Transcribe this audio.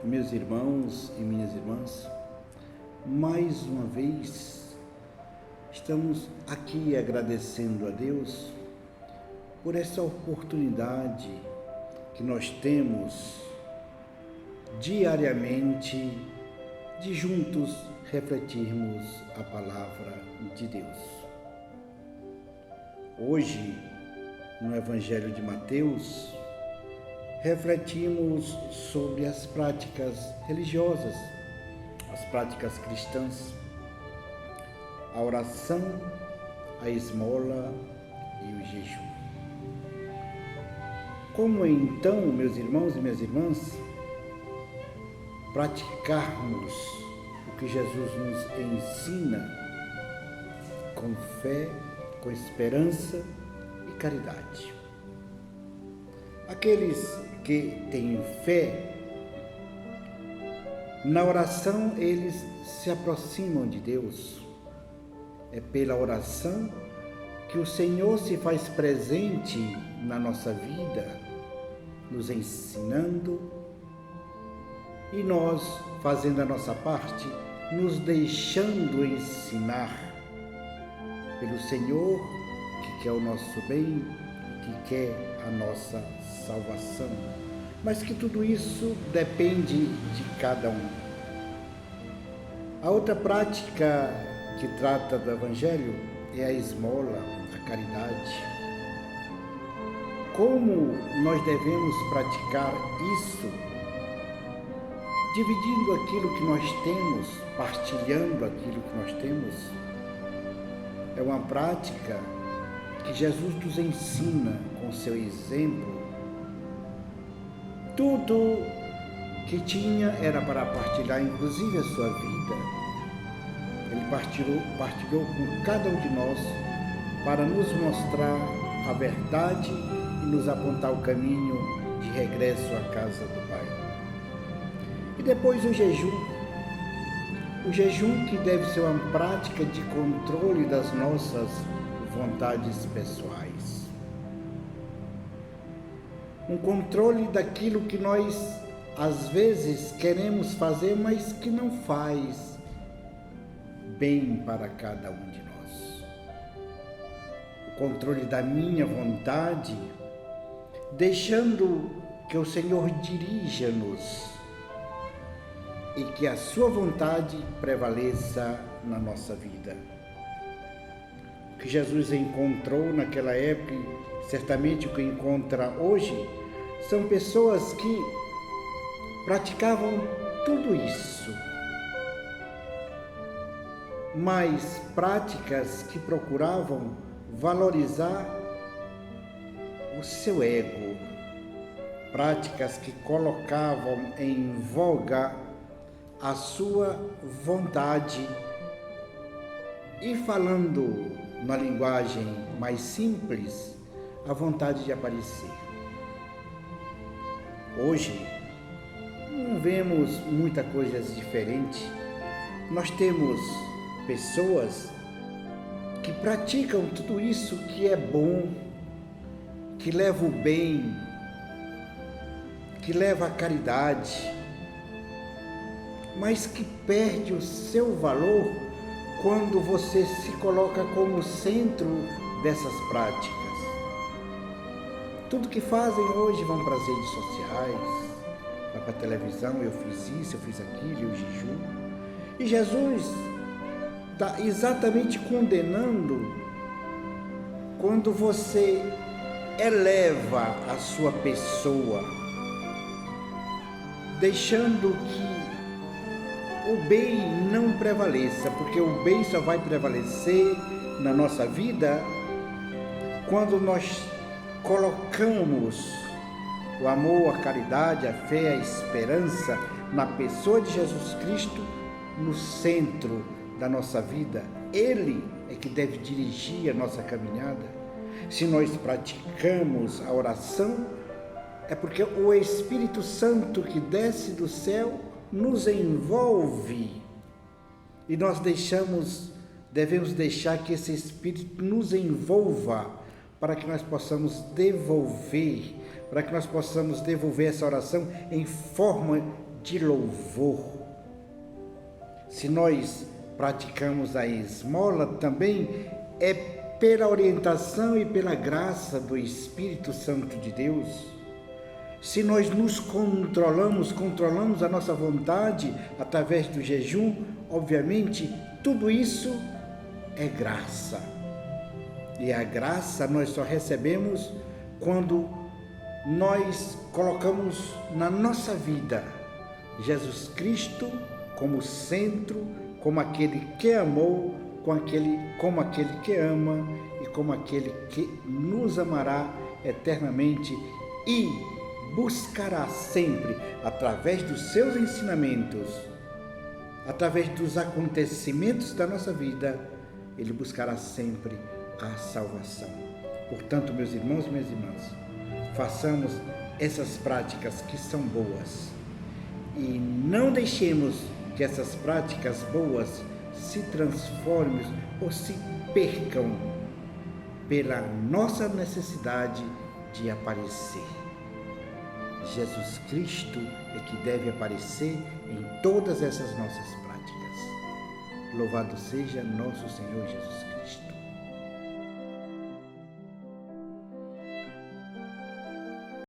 Meus irmãos e minhas irmãs, mais uma vez estamos aqui agradecendo a Deus por essa oportunidade que nós temos diariamente de juntos refletirmos a palavra de Deus. Hoje, no Evangelho de Mateus, refletimos sobre as práticas religiosas, as práticas cristãs, a oração, a esmola e o jejum. Como então, meus irmãos e minhas irmãs, praticarmos o que Jesus nos ensina com fé, com esperança e caridade? Aqueles que têm fé, na oração eles se aproximam de Deus. É pela oração que o Senhor se faz presente na nossa vida, nos ensinando e nós, fazendo a nossa parte, nos deixando ensinar pelo Senhor, que quer o nosso bem, que quer a nossa salvação, mas que tudo isso depende de cada um. A outra prática que trata do Evangelho é a esmola, a caridade. Como nós devemos praticar isso? Dividindo aquilo que nós temos, partilhando aquilo que nós temos. É uma prática que Jesus nos ensina com seu exemplo. Tudo que tinha era para partilhar, inclusive a sua vida. Ele partilhou com cada um de nós para nos mostrar a verdade e nos apontar o caminho de regresso à casa do Pai. E depois o jejum. O jejum que deve ser uma prática de controle das nossas vontades pessoais. Um controle daquilo que nós, às vezes, queremos fazer, mas que não faz bem para cada um de nós. O controle da minha vontade, deixando que o Senhor dirija-nos e que a sua vontade prevaleça na nossa vida. O que Jesus encontrou naquela época, certamente o que encontra hoje, são pessoas que praticavam tudo isso, mas práticas que procuravam valorizar o seu ego, práticas que colocavam em voga a sua vontade e, falando na linguagem mais simples, a vontade de aparecer. Hoje, não vemos muita coisa diferente. Nós temos pessoas que praticam tudo isso que é bom, que leva o bem, que leva a caridade, mas que perde o seu valor quando você se coloca como centro dessas práticas. Tudo que fazem hoje vão para as redes sociais, vai para a televisão, eu fiz isso, eu fiz aquilo, eu jejum. E Jesus está exatamente condenando quando você eleva a sua pessoa, deixando que o bem não prevaleça, porque o bem só vai prevalecer na nossa vida quando nós colocamos o amor, a caridade, a fé, a esperança na pessoa de Jesus Cristo no centro da nossa vida. Ele é que deve dirigir a nossa caminhada. Se nós praticamos a oração, é porque o Espírito Santo que desce do céu nos envolve e nós devemos deixar que esse Espírito nos envolva para que nós possamos devolver essa oração em forma de louvor. Se nós praticamos a esmola, também é pela orientação e pela graça do Espírito Santo de Deus. Se nós nos controlamos a nossa vontade através do jejum, obviamente, tudo isso é graça. E a graça nós só recebemos quando nós colocamos na nossa vida Jesus Cristo como centro, como aquele que amou, como aquele que ama e como aquele que nos amará eternamente e buscará sempre, através dos seus ensinamentos, através dos acontecimentos da nossa vida, ele buscará sempre a salvação. Portanto, meus irmãos e minhas irmãs, façamos essas práticas que são boas e não deixemos que essas práticas boas se transformem ou se percam pela nossa necessidade de aparecer. Jesus Cristo é que deve aparecer em todas essas nossas práticas. Louvado seja nosso Senhor Jesus Cristo.